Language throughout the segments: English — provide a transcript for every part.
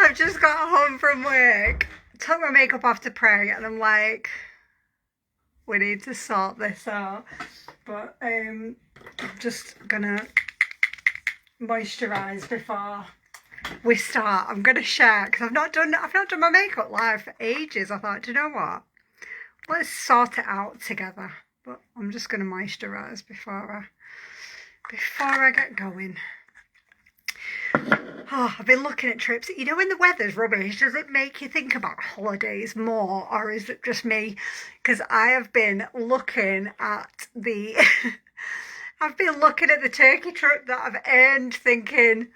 I've just got home from work, took my makeup off to pray, and I'm like, we need to sort this out. But I'm just gonna moisturise before we start. I'm gonna share because I've not done my makeup live for ages. I thought, do you know what? Let's sort it out together. But I'm just gonna moisturise before I get going. Oh, I've been looking at trips. You know, when the weather's rubbish, does it make you think about holidays more, or is it just me? Because I have been looking at the I've been looking at the Turkey trip that I've earned, thinking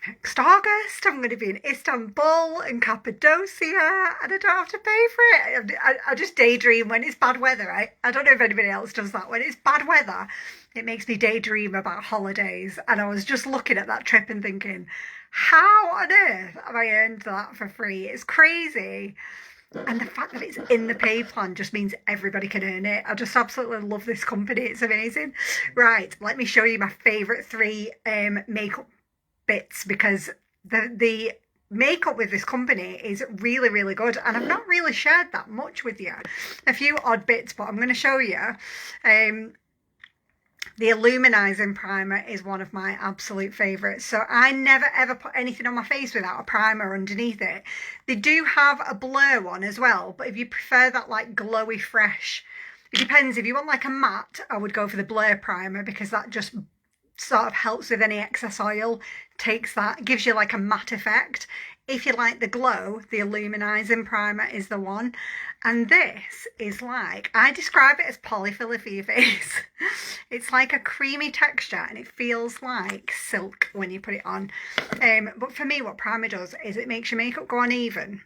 next August I'm going to be in Istanbul and Cappadocia and I don't have to pay for it. I just daydream when it's bad weather. I don't know if anybody else does that. When it's bad weather, it makes me daydream about holidays. And I was just looking at that trip and thinking, how on earth have I earned that for free? It's crazy. And the fact that it's in the pay plan just means everybody can earn it. I just absolutely love this company. It's amazing. Right, let me show you my favourite three makeup bits, because the makeup with this company is really, really good, and I've not really shared that much with you. A few odd bits, but I'm going to show you. The Illuminizing primer is one of my absolute favourites. So I never ever put anything on my face without a primer underneath it. They do have a blur one as well, but if you prefer that like glowy fresh, it depends. If you want like a matte, I would go for the blur primer, because that just sort of helps with any excess oil, takes that, gives you like a matte effect. If you like the glow, the Illuminizing primer is the one. And this is like, I describe it as polyfiller for your face. It's like a creamy texture and it feels like silk when you put it on. But for me, what primer does is it makes your makeup go uneven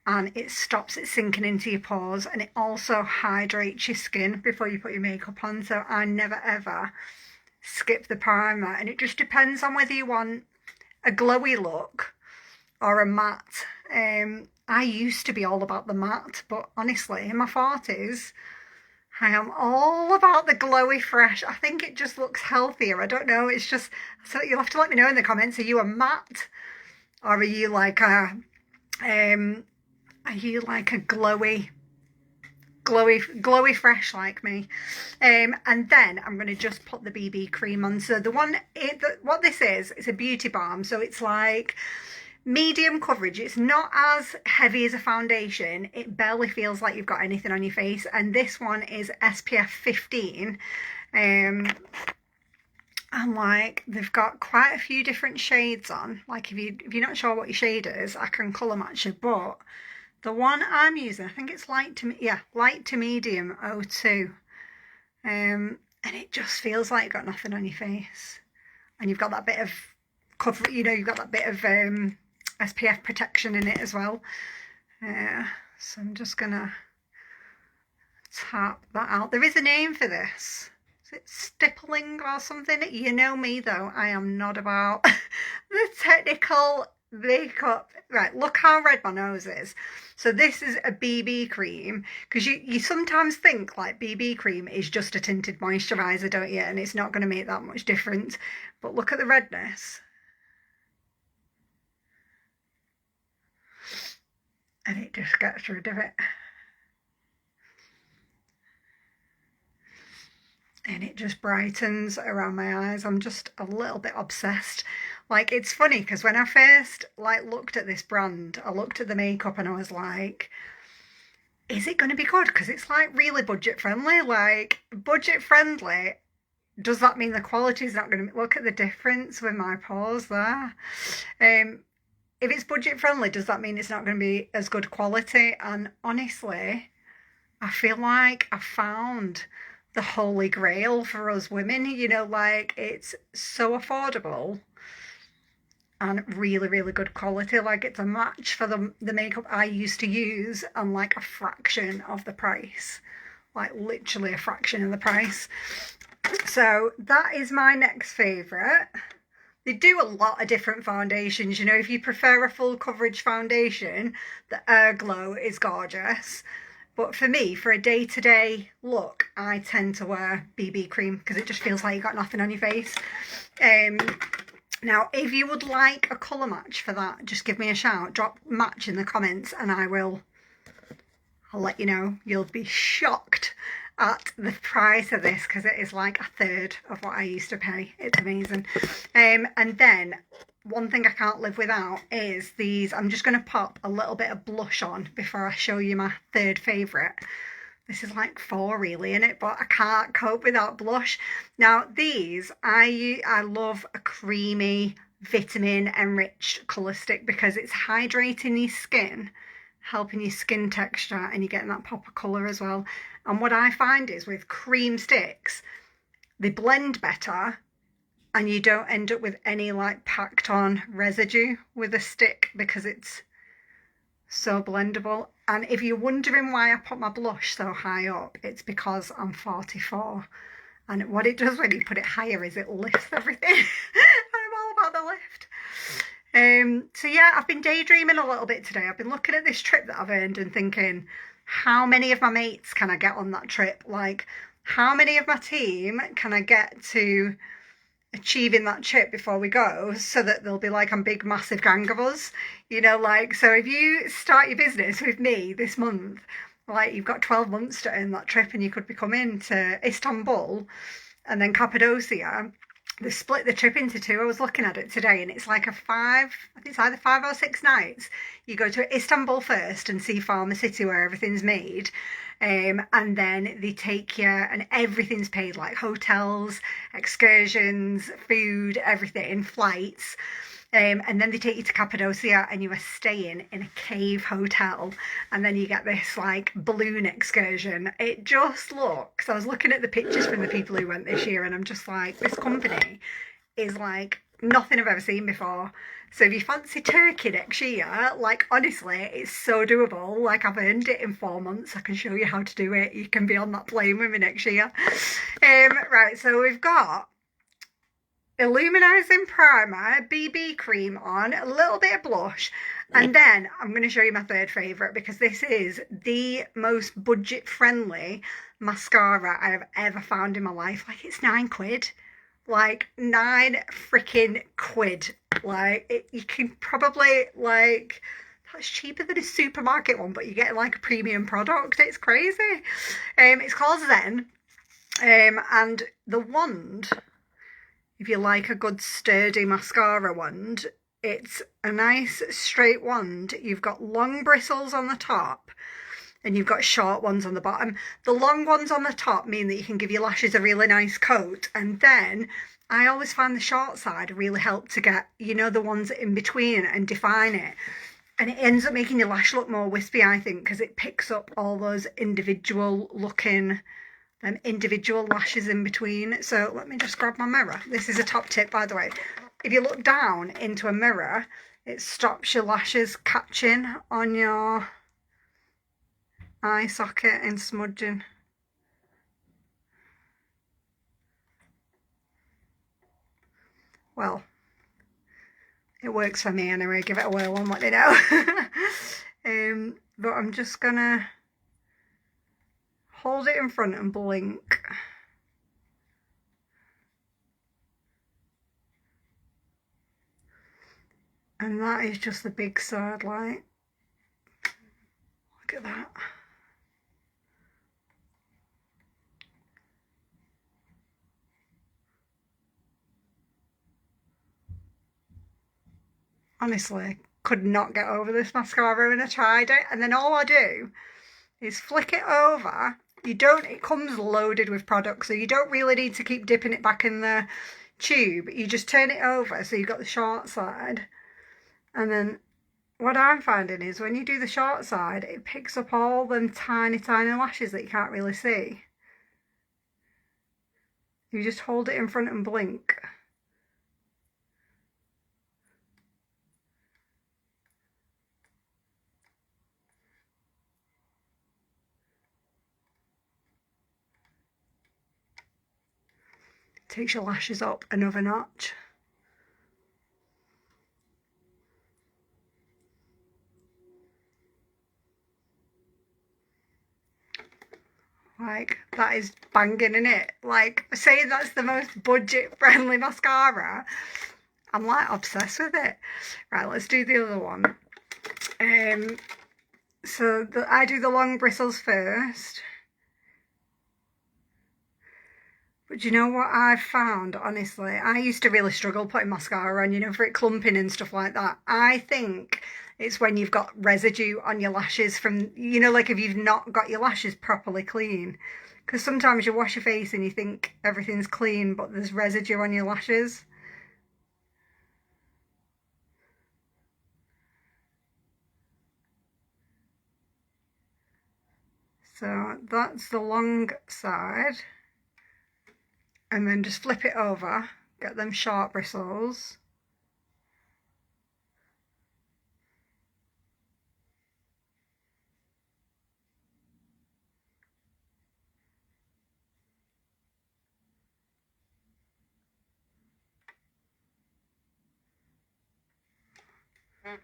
and it stops it sinking into your pores, and it also hydrates your skin before you put your makeup on. So I never ever skip the primer, and it just depends on whether you want a glowy look or a matte. I used to be all about the matte, but honestly, in my 40s, I am all about the glowy fresh. I think it just looks healthier. I don't know. It's just, so you'll have to let me know in the comments. Are you a matte, or are you like a glowy fresh like me? And then I'm going to just put the BB cream on. So what this is, it's a beauty balm. So it's like medium coverage. It's not as heavy as a foundation. It barely feels like you've got anything on your face. And this one is SPF 15. And like, they've got quite a few different shades on. Like, if you're not sure what your shade is, I can colour match you, but the one I'm using, I think it's light to medium 02. And it just feels like you've got nothing on your face. And you've got that bit of cover, you know, you've got that bit of SPF protection in it as well. So I'm just gonna tap that out. There is a name for this. Is it stippling or something? You know me though, I am not about the technical makeup. Right, look how red my nose is. So this is a BB cream, because you sometimes think like BB cream is just a tinted moisturiser, don't you? And it's not going to make that much difference. But look at the redness. And it just gets rid of it. And it just brightens around my eyes. I'm just a little bit obsessed. Like, it's funny because when I first like looked at this brand, I looked at the makeup and I was like, is it going to be good? Because it's like really budget friendly. Like, budget friendly, does that mean the quality is not going to... Look at the difference with my pores there. If it's budget friendly, does that mean it's not going to be as good quality? And honestly, I feel like I found the holy grail for us women. You know, like, it's so affordable and really, really good quality. Like, it's a match for the makeup I used to use, and like a fraction of the price. Like, literally a fraction of the price. So that is my next favourite. They do a lot of different foundations. You know, if you prefer a full coverage foundation, the Air Glow is gorgeous. But for me, for a day-to-day look, I tend to wear BB cream because it just feels like you've got nothing on your face. Now, if you would like a colour match for that, just give me a shout. Drop match in the comments and I'll let you know. You'll be shocked at the price of this because it is like a third of what I used to pay. It's amazing. And then one thing I can't live without is these. I'm just going to pop a little bit of blush on before I show you my third favourite. This is like 4 really in it, but I can't cope without blush. Now these, I love a creamy, vitamin enriched colour stick because it's hydrating your skin, helping your skin texture, and you're getting that pop of colour as well. And what I find is with cream sticks, they blend better and you don't end up with any like packed on residue with a stick because it's so blendable. And if you're wondering why I put my blush so high up, it's because I'm 44, and what it does when you put it higher is it lifts everything. I'm all about the lift. So yeah, I've been daydreaming a little bit today. I've been looking at this trip that I've earned and thinking, how many of my mates can I get on that trip? Like, how many of my team can I get to achieving that trip before we go, so that there'll be like a big massive gang of us, you know, like, so if you start your business with me this month, like, you've got 12 months to earn that trip, and you could be coming to Istanbul and then Cappadocia. They split the trip into 2. I was looking at it today, and it's like I think it's either 5 or 6 nights. You go to Istanbul first and see Pharma City where everything's made, and then they take you, and everything's paid, like hotels, excursions, food, everything, flights. And then they take you to Cappadocia and you are staying in a cave hotel, and then you get this like balloon excursion. It just looks, I was looking at the pictures from the people who went this year, and I'm just like, this company is like nothing I've ever seen before. So if you fancy Turkey next year, like, honestly, it's so doable. Like, I've earned it in 4 months. I can show you how to do it. You can be on that plane with me next year. Right, so we've got illuminizing primer, BB cream on, a little bit of blush, and then I'm going to show you my third favourite, because this is the most budget friendly mascara I have ever found in my life. Like, it's £9. Like, 9 freaking quid. Like, you can probably, like, that's cheaper than a supermarket one, but you get like a premium product. It's crazy. It's called Zen, and the wand, if you like a good sturdy mascara wand, it's a nice straight wand. You've got long bristles on the top and you've got short ones on the bottom. The long ones on the top mean that you can give your lashes a really nice coat, and then I always find the short side really help to get, you know, the ones in between and define it. And it ends up making your lash look more wispy, I think, because it picks up all those individual looking individual lashes in between. So let me just grab my mirror. This is a top tip, by the way. If you look down into a mirror, it stops your lashes catching on your eye socket and smudging. Well, it works for me anyway. Give it a whirl and let me know. But I'm just gonna hold it in front and blink. And that is just the big side light. Look at that. Honestly, could not get over this mascara when I tried it. And then all I do is flick it over. It comes loaded with products, so you don't really need to keep dipping it back in the tube. You just turn it over so you've got the short side. And then what I'm finding is when you do the short side, it picks up all them tiny, tiny lashes that you can't really see. You just hold it in front and blink. Takes your lashes up another notch. Like, that is banging, in it. Like, saying that's the most budget friendly mascara, I'm like obsessed with it. Right, let's do the other one. So I do the long bristles first. But do you know what I've found, honestly? I used to really struggle putting mascara on, you know, for it clumping and stuff like that. I think it's when you've got residue on your lashes from, you know, like if you've not got your lashes properly clean. Because sometimes you wash your face and you think everything's clean, but there's residue on your lashes. So that's the long side. And then just flip it over, get them sharp bristles. There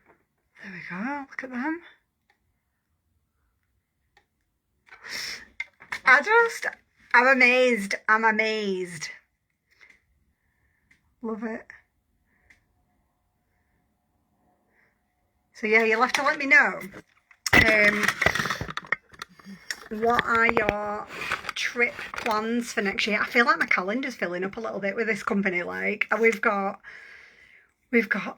we go, look at them. I'm amazed. I'm amazed. Love it. So yeah, you'll have to let me know. What are your trip plans for next year? I feel like my calendar's filling up a little bit with this company. Like we've got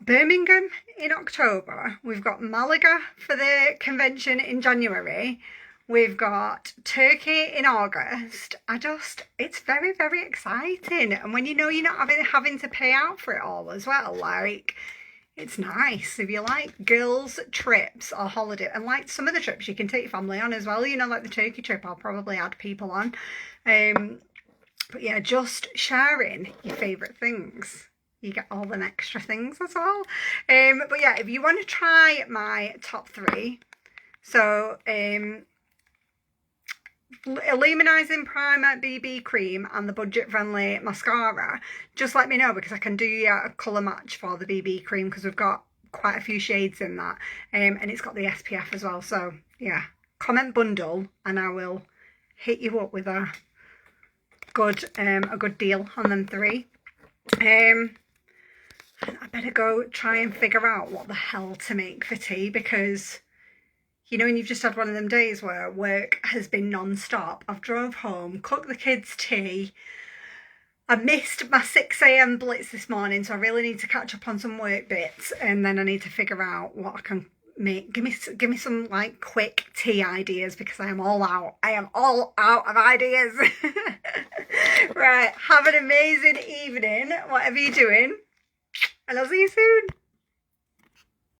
Birmingham in October. We've got Malaga for the convention in January. We've got Turkey in August. It's very, very exciting. And when you know you're not having to pay out for it all as well, like, it's nice. If you like girls' trips or holiday, and like some of the trips you can take your family on as well, you know, like the Turkey trip, I'll probably add people on. But yeah, just sharing your favourite things. You get all the extra things as well. But yeah, if you want to try my top 3, so illuminizing primer, BB cream, and the budget friendly mascara, just let me know, because I can do you a colour match for the BB cream, because we've got quite a few shades in that, and it's got the SPF as well. So yeah, comment bundle and I will hit you up with a good deal on them 3. I better go try and figure out what the hell to make for tea, because you know when you've just had one of them days where work has been non-stop. I've drove home, cooked the kids tea. I missed my 6 a.m. blitz this morning, so I really need to catch up on some work bits, and then I need to figure out what I can make. Give me some like quick tea ideas, because I am all out. I am all out of ideas. Right, have an amazing evening, whatever you're doing, and I'll see you soon.